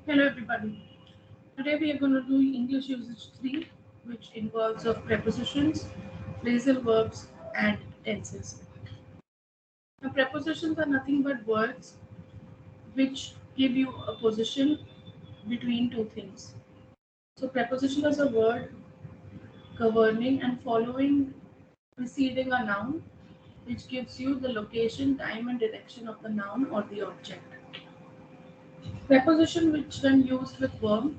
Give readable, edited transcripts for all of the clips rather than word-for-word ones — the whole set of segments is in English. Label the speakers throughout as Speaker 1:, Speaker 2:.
Speaker 1: Hello everybody. Today we are going to do English usage 3, which involves of prepositions, phrasal verbs and tenses. Now prepositions are nothing but words which give you a position between two things. So preposition is a word governing and following preceding a noun which gives you the location, time and direction of the noun or the object. Preposition which when used with verb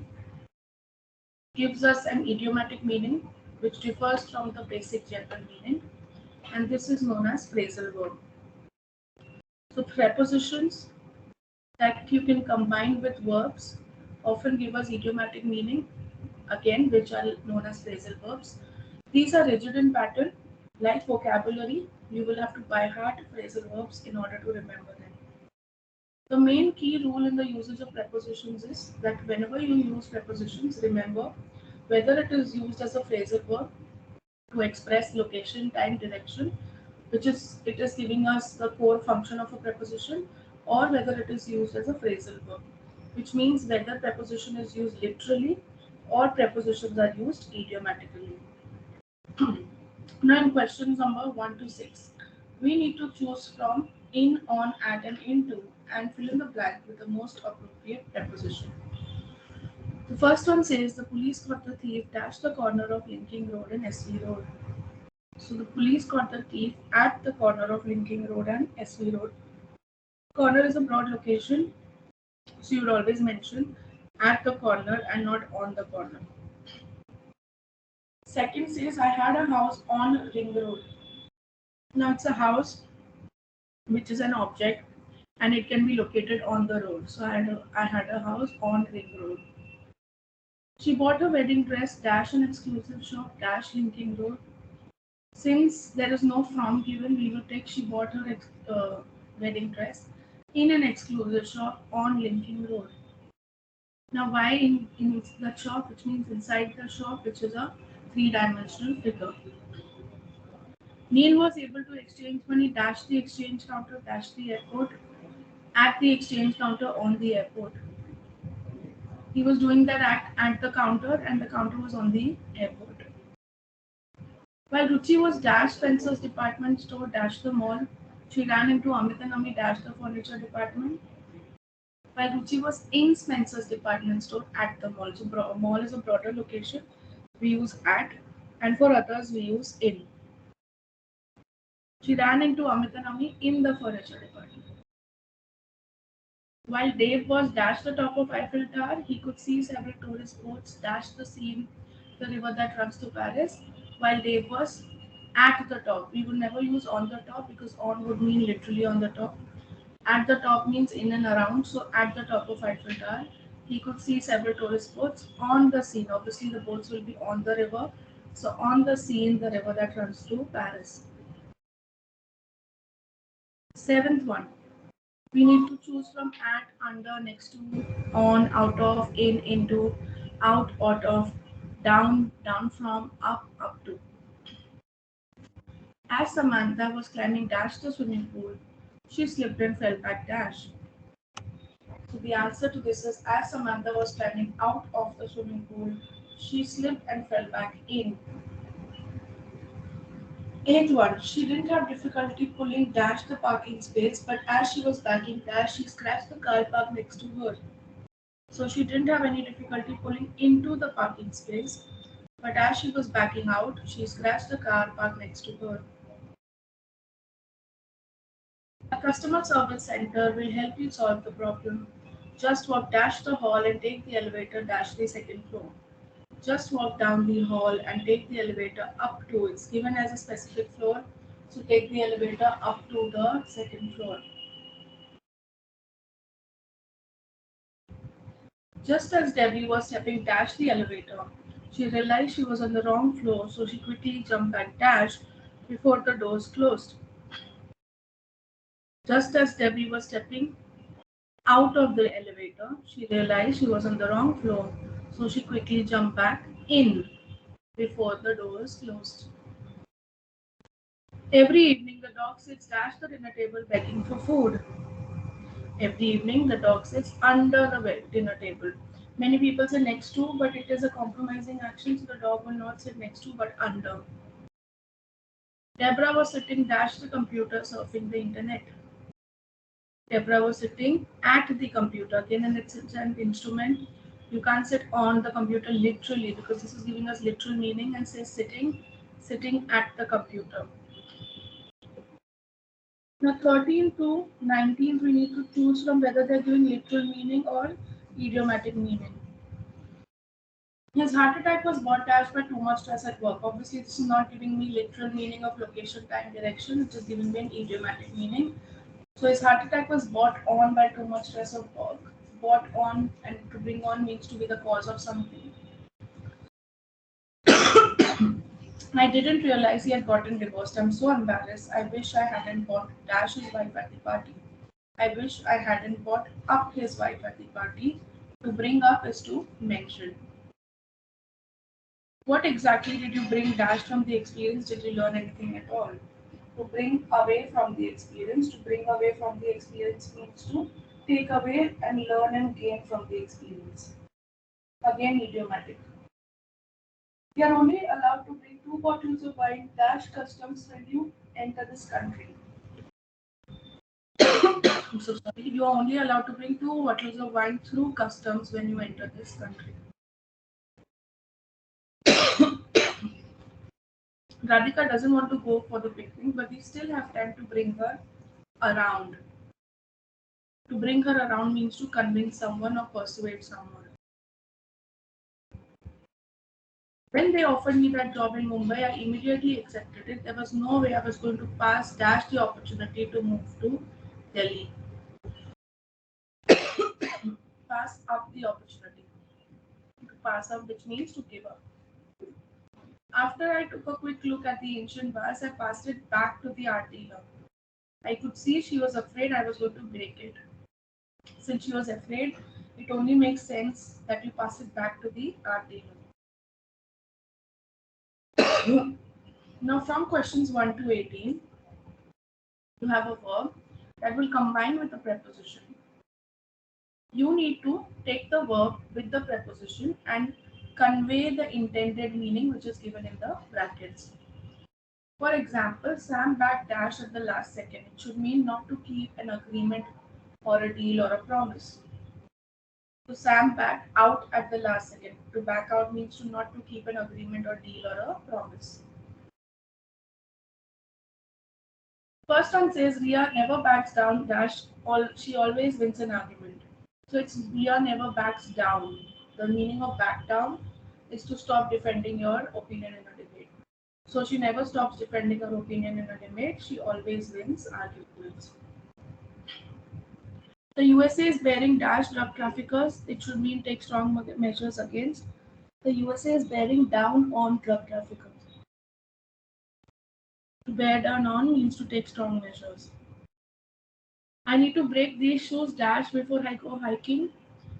Speaker 1: gives us an idiomatic meaning which differs from the basic general meaning, and this is known as phrasal verb. So prepositions that you can combine with verbs often give us idiomatic meaning, again which are known as phrasal verbs. These are rigid in pattern. Like vocabulary, you will have to by heart phrasal verbs in order to remember them. The main key rule in the usage of prepositions is that whenever you use prepositions, remember whether it is used as a phrasal verb to express location, time, direction, which is it is giving us the core function of a preposition, or whether it is used as a phrasal verb, which means whether preposition is used literally or prepositions are used idiomatically. Now in questions number 1 to 6, we need to choose from in, on, at and into and fill in the blank with the most appropriate preposition. The first one says the police caught the thief dash the corner of Linking Road and SV Road. So the police caught the thief at the corner of Linking Road and SV Road. Corner is a broad location, so you would always mention at the corner and not on the corner. Second says I had a house on Ring Road. Now it's a house which is an object and it can be located on the road. So I had a house on Ring Road. She bought a wedding dress dash an exclusive shop dash Linking Road. Since there is no from given, we will take she bought her wedding dress in an exclusive shop on Linking Road. Now, why in the shop, which means inside the shop, which is a three-dimensional figure. Neil was able to exchange money dash the exchange counter dash the airport at the exchange counter on the airport. He was doing that act at the counter and the counter was on the airport. While Ruchi was dash Spencer's department store dash the mall, she ran into Amit and Ami dash the furniture department. While Ruchi was in Spencer's department store at the mall. So mall is a broader location. We use at, and for others we use in. She ran into Amit and Ami in the furniture department. While Dave was dash the top of Eiffel Tower, he could see several tourist boats dash the Seine, the river that runs to Paris. While Dave was at the top, we would never use on the top because on would mean literally on the top. At the top means in and around, so at the top of Eiffel Tower, he could see several tourist boats on the Seine. Obviously, the boats will be on the river, so on the Seine, the river that runs to Paris. Seventh one, we need to choose from at, under, next to, on, out of, in, into, out of, down, down from, up to. As Samantha was climbing dash the swimming pool, she slipped and fell back dash. So the answer to this is as Samantha was climbing out of the swimming pool, she slipped and fell back in. Eighth one, she didn't have difficulty pulling dash the parking space, but as she was backing dash, she scratched the car park next to her. So she didn't have any difficulty pulling into the parking space, but as she was backing out, she scratched the car parked next to her. A customer service center will help you solve the problem. Just walk dash the hall and take the elevator dash the second floor. Just walk down the hall and take the elevator up to it's given as a specific floor. So take the elevator up to the second floor. Just as Debbie was stepping dash the elevator, she realized she was on the wrong floor, so she quickly jumped back dash before the doors closed. Just as Debbie was stepping out of the elevator, she realized she was on the wrong floor, so she quickly jumped back in before the doors closed. Every evening, the dog sits dash the dinner table begging for food. Every evening, the dog sits under the dinner table. Many people say next to, but it is a compromising action, so the dog will not sit next to but under. Deborah was sitting dash the computer surfing the internet. Deborah was sitting at the computer. Again, and it's an instrument. You can't sit on the computer literally because this is giving us literal meaning and says sitting at the computer. Now 13 to 19, we need to choose from whether they're giving literal meaning or idiomatic meaning. His heart attack was brought dash by too much stress at work. Obviously, this is not giving me literal meaning of location, time, direction. It is giving me an idiomatic meaning. So his heart attack was brought on by too much stress of work. Brought on and to bring on means to be the cause of something. I didn't realize he had gotten divorced. I'm so embarrassed. I wish I hadn't bought dash his wife at the party. I wish I hadn't brought up his wife at the party. To bring up is to mention. What exactly did you bring dash from the experience? Did you learn anything at all? To bring away from the experience. To bring away from the experience means to take away and learn and gain from the experience. Again, idiomatic. You are only allowed to bring 2 bottles of wine dash customs when you enter this country. I'm so sorry. You are only allowed to bring 2 bottles of wine through customs when you enter this country. Radhika doesn't want to go for the picnic, but we still have time to bring her around. To bring her around means to convince someone or persuade someone. When they offered me that job in Mumbai, I immediately accepted it. There was no way I was going to dash the opportunity to move to Delhi. Pass up the opportunity. To pass up, which means to give up. After I took a quick look at the ancient vase, I passed it back to the art dealer. I could see she was afraid I was going to break it. Since she was afraid, it only makes sense that you pass it back to the art dealer. Now, from questions 1 to 18, you have a verb that will combine with a preposition. You need to take the verb with the preposition and convey the intended meaning which is given in the brackets. For example, Sam backed dash at the last second. It should mean not to keep an agreement or a deal or a promise. So Sam backed out at the last second. To back out means to not to keep an agreement or deal or a promise. First one says Ria never backs down dash she always wins an argument. So it's Ria never backs down. The meaning of back down is to stop defending your opinion in a debate. So she never stops defending her opinion in a debate. She always wins arguments. The USA is bearing dash drug traffickers. It should mean take strong measures against. The USA is bearing down on drug traffickers. To bear down on means to take strong measures. I need to break these shoes dash before I go hiking.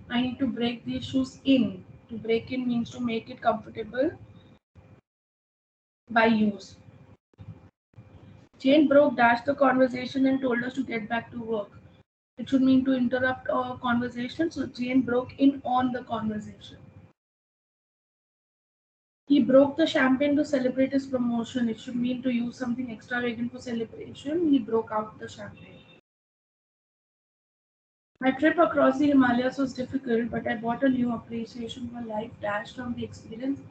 Speaker 1: I need to break these shoes in. To break in means to make it comfortable by use. Jane broke dash the conversation and told us to get back to work. It should mean to interrupt a conversation, so Jane broke in on the conversation. He broke the champagne to celebrate his promotion. It should mean to use something extravagant for celebration. He broke out the champagne. My trip across the Himalayas was difficult, but I bought a new appreciation for life dash from the experience.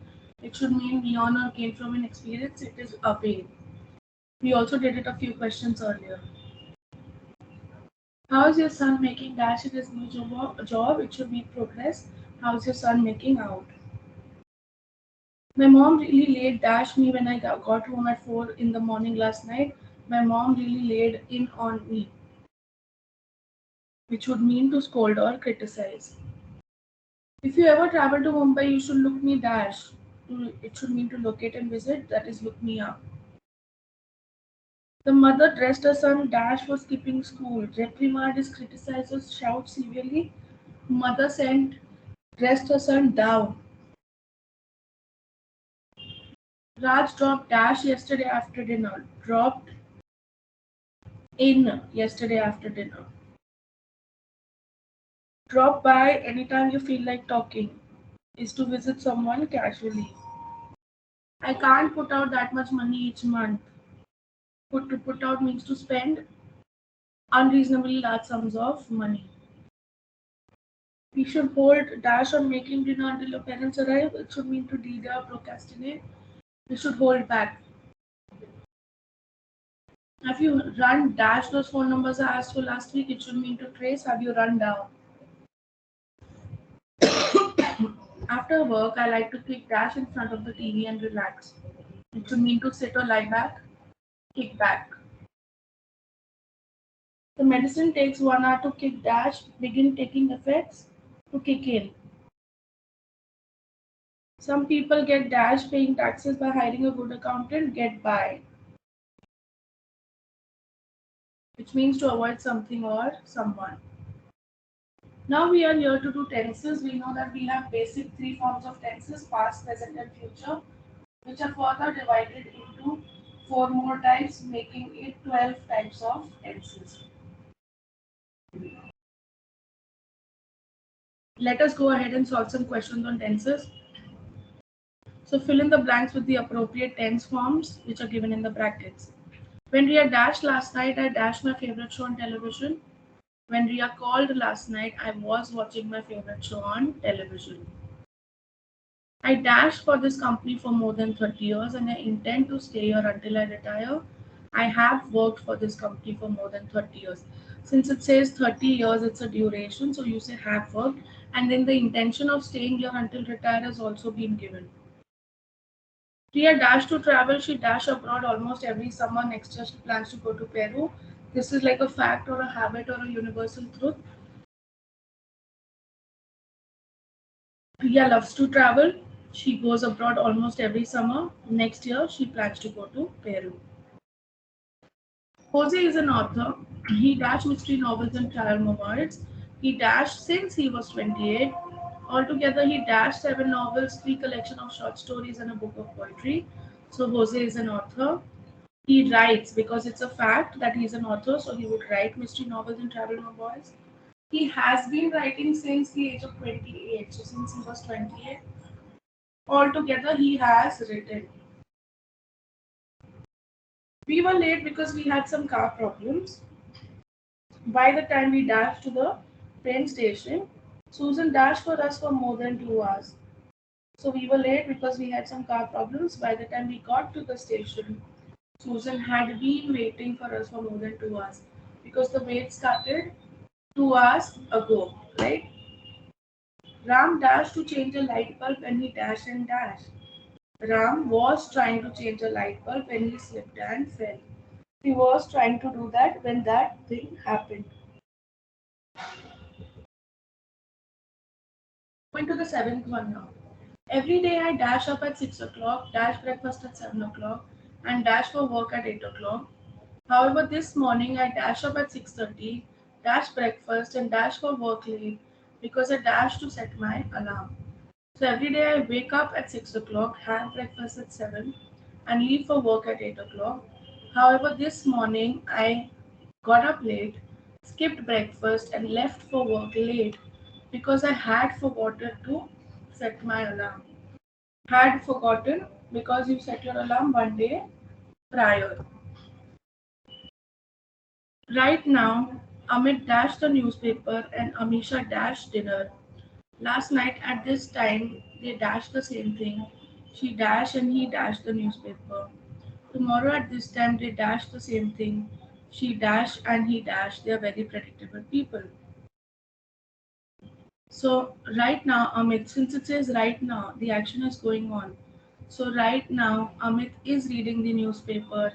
Speaker 1: It should mean beyond or came from an experience. It is a pain. We also did it a few questions earlier. How is your son making dash in his new job? It should mean progress. How is your son making out? My mom really laid dash me when I got home at 4 in the morning last night. My mom really laid in on me, which would mean to scold or criticize. If you ever travel to Mumbai, you should look me dash. It should mean to locate and visit, that is, look me up. The mother dressed her son dash for skipping school. Reprimand is criticized or shout severely. Mother dressed her son down. Raj dropped dash yesterday after dinner. Dropped in yesterday after dinner. Drop by anytime you feel like talking. Is to visit someone casually. I can't put out that much money each month. Put out means to spend unreasonably large sums of money. We should hold dash on making dinner until your parents arrive. It should mean to delay or procrastinate. We should hold back. Have you run dash those phone numbers I asked for last week? It should mean to trace. Have you run down? After work, I like to click dash in front of the TV and relax. It should mean to sit or lie back, kick back. The medicine takes 1 hour to kick dash, begin taking effects to kick in. Some people get dash paying taxes by hiring a good accountant, get by. Which means to avoid something or someone. Now we are here to do tenses. We know that we have basic 3 forms of tenses, past, present and future, which are further divided into 4 more types, making it 12 types of tenses. Let us go ahead and solve some questions on tenses. So fill in the blanks with the appropriate tense forms which are given in the brackets. When Ria dashed last night, I dashed my favorite show on television. When Ria called last night, I was watching my favorite show on television. I dashed for this company for more than 30 years and I intend to stay here until I retire. I have worked for this company for more than 30 years. Since it says 30 years, it's a duration, so you say have worked, and then the intention of staying here until retire has also been given. Ria dashed to travel. She dashed abroad almost every summer. Next year, she plans to go to Peru. This is like a fact or a habit or a universal truth. Ria loves to travel. She goes abroad almost every summer. Next year, she plans to go to Peru. Jose is an author. He dashed mystery novels and trial memoirs. He dashed since he was 28. Altogether, he dashed 7 novels, 3 collection of short stories, and a book of poetry. So Jose is an author. He writes because it's a fact that he's an author, so he would write mystery novels and travel memoirs. He has been writing since the age of 28, so since he was 28. Altogether, he has written. We were late because we had some car problems. By the time we dashed to the train station, Susan dashed for us for more than 2 hours. So we were late because we had some car problems. By the time we got to the station, Susan had been waiting for us for more than 2 hours because the wait started 2 hours ago, right? Ram dashed to change a light bulb and he dashed and dashed. Ram was trying to change a light bulb when he slipped and fell. He was trying to do that when that thing happened. Going to the 7th one now. Every day I dash up at 6 o'clock, dash breakfast at 7 o'clock, and dash for work at 8 o'clock. However, this morning I dash up at 6:30, dash breakfast, and dash for work late because I dash to set my alarm. So every day I wake up at 6 o'clock, have breakfast at 7, and leave for work at 8 o'clock. However, this morning I got up late, skipped breakfast, and left for work late because I had forgotten to set my alarm. Had forgotten because you set your alarm one day prior. Right now, Amit dashed the newspaper and Amisha dashed dinner. Last night at this time, they dashed the same thing. She dashed and he dashed the newspaper. Tomorrow at this time, they dash the same thing. She dash and he dash. They are very predictable people. So right now, Amit, since it says right now, the action is going on. So right now, Amit is reading the newspaper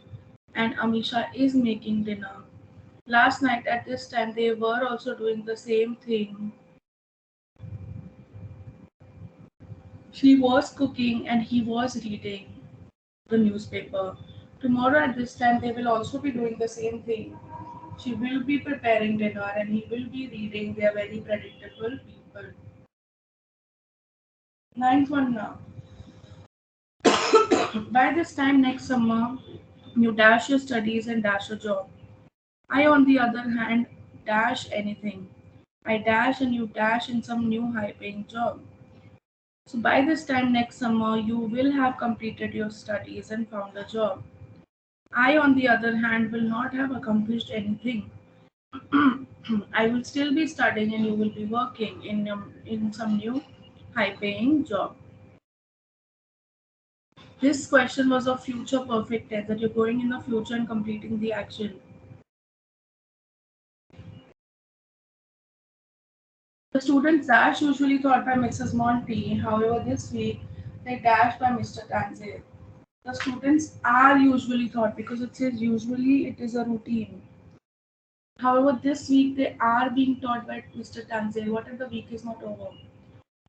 Speaker 1: and Amisha is making dinner. Last night at this time, they were also doing the same thing. She was cooking and he was reading the newspaper. Tomorrow at this time, they will also be doing the same thing. She will be preparing dinner and he will be reading. They are very predictable people. Ninth one now. By this time next summer, you dash your studies and dash a job. I, on the other hand, dash anything. I dash and you dash in some new high paying job. So by this time next summer, you will have completed your studies and found a job. I, on the other hand, will not have accomplished anything. I will still be studying and you will be working in some new high paying job. This question was of future perfect tense, that you're going in the future and completing the action. The students dash usually taught by Mrs. Monty. However, this week they dash by Mr. Tanzil. The students are usually taught because it says usually, it is a routine. However, this week they are being taught by Mr. Tanzil. What if the week is not over?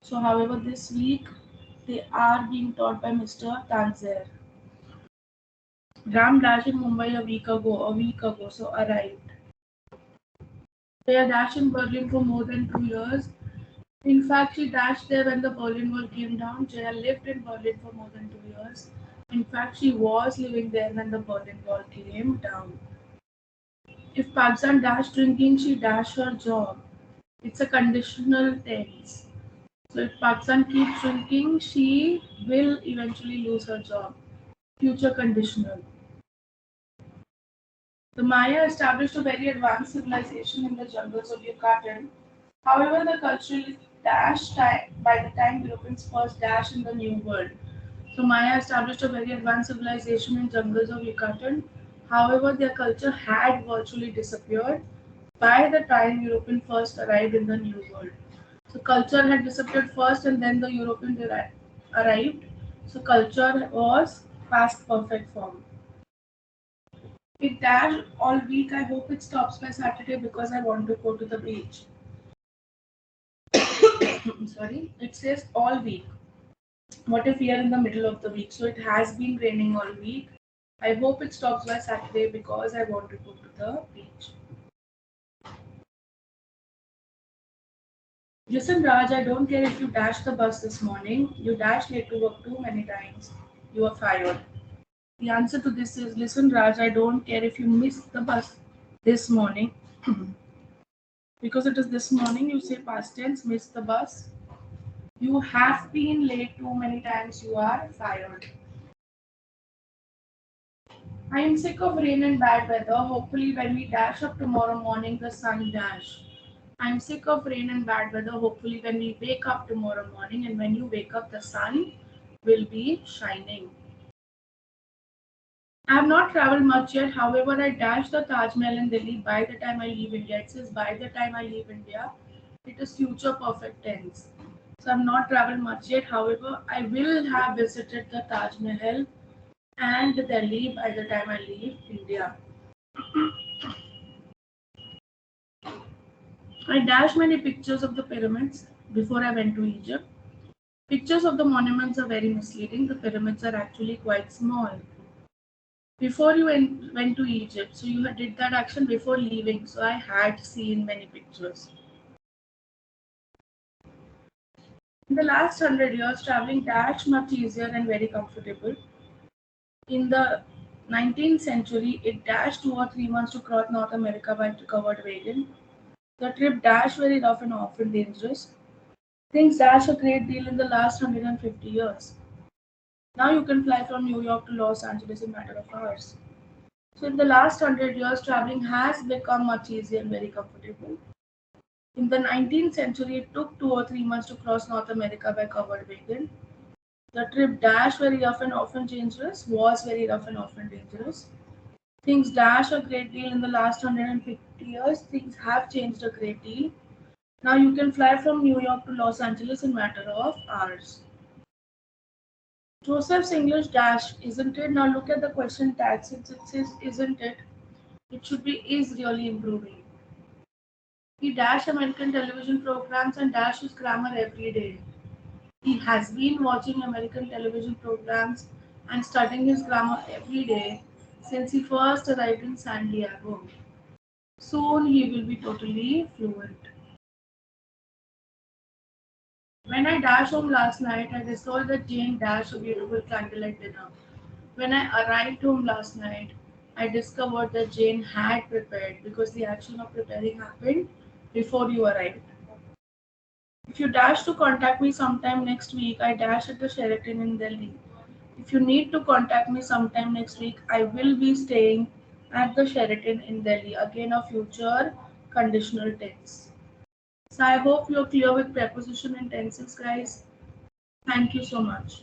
Speaker 1: So, however, this week they are being taught by Mr. Tanzil. Ram dashed in Mumbai a week ago, so arrived. They are dashed in Berlin for more than 2 years. In fact, she dashed there when the Berlin Wall came down. Jaya lived in Berlin for more than 2 years. In fact, she was living there when the Berlin Wall came down. If Pakistan dashed drinking, she dashed her job. It's a conditional tense. So if Pakistan keeps drinking, she will eventually lose her job. Future conditional. The Maya established a very advanced civilization in the jungles of Yucatan. However, the cultural dash by the time Europeans first dashed in the New World. So Maya established a very advanced civilization in jungles of Yucatan. However, their culture had virtually disappeared by the time European first arrived in the New World. So culture had disappeared first and then the European arrived. So culture was past perfect form. It dashed all week. I hope it stops by Saturday because I want to go to the beach. Sorry, it says all week. What if we are in the middle of the week? So it has been raining all week. I hope it stops by Saturday because I want to go to the beach. Listen, Raj, I don't care if you dashed the bus this morning. You dashed late to work too many times. You are fired. The answer to this is listen, Raj, I don't care if you missed the bus this morning. Because it is this morning, you say past tense, missed the bus. You have been late too many times. You are fired. I am sick of rain and bad weather. Hopefully, when we dash up tomorrow morning, the sun dash. I am sick of rain and bad weather. Hopefully, when we wake up tomorrow morning, and when you wake up, the sun will be shining. I have not traveled much yet. However, I dash the Taj Mahal in Delhi by the time I leave India. It says by the time I leave India. It is future perfect tense. So I have not traveled much yet. However, I will have visited the Taj Mahal and Delhi by the time I leave India. I dashed many pictures of the pyramids before I went to Egypt. Pictures of the monuments are very misleading. The pyramids are actually quite small. Before you went to Egypt, so you did that action before leaving. So I had seen many pictures. In the last 100 years, traveling dashed much easier and very comfortable. In the 19th century, it dashed 2 or 3 months to cross North America by covered wagon. The trip dashed very rough and often dangerous. Things dash a great deal in the last 150 years. Now you can fly from New York to Los Angeles in a matter of hours. So in the last 100 years, traveling has become much easier and very comfortable. In the 19th century, it took 2 or 3 months to cross North America by covered wagon. The trip dash very rough and often dangerous was very rough and often dangerous. Things dash a great deal in the last 150 years. Things have changed a great deal. Now you can fly from New York to Los Angeles in a matter of hours. Joseph's English dash, isn't it? Now look at the question tag. Since it says isn't it, it should be is really improving. He dash American television programs and dash his grammar every day. He has been watching American television programs and studying his grammar every day since he first arrived in San Diego. Soon he will be totally fluent. When I dashed home last night, I discovered that Jane dashed a beautiful candlelight dinner. When I arrived home last night, I discovered that Jane had prepared because the action of preparing happened before you arrived. If you dash to contact me sometime next week, I dash at the Sheraton in Delhi. If you need to contact me sometime next week, I will be staying at the Sheraton in Delhi. Again, a future conditional tense. So I hope you're clear with preposition and tenses, guys. Thank you so much.